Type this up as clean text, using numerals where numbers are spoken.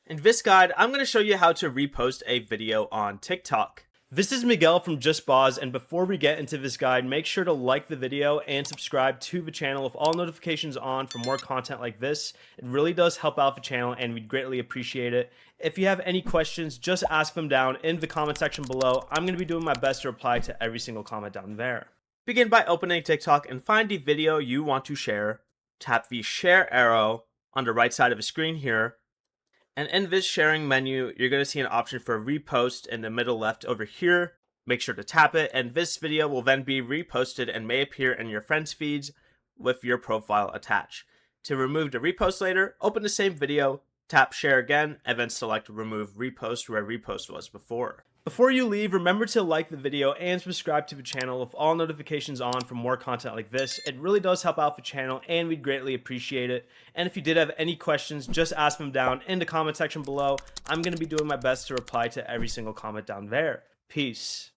In this guide, I'm going to show you how to repost a video on TikTok. This is Miguel from Just Boz, and before we get into this guide, make sure to like the video and subscribe to the channel with all notifications on for more content like this. It really does help out the channel and we'd greatly appreciate it. If you have any questions, just ask them down in the comment section below. I'm going to be doing my best to reply to every single comment down there. Begin by opening TikTok and find the video you want to share. Tap the share arrow on the right side of the screen here. And in this sharing menu, you're going to see an option for repost in the middle left over here. Make sure to tap it, and this video will then be reposted and may appear in your friends' feeds with your profile attached. To remove the repost later, open the same video, tap share again, and then select remove repost where repost was before. Before you leave, remember to like the video and subscribe to the channel with all notifications on for more content like this. It really does help out the channel and we'd greatly appreciate it. And if you did have any questions, just ask them down in the comment section below. I'm going to be doing my best to reply to every single comment down there. Peace.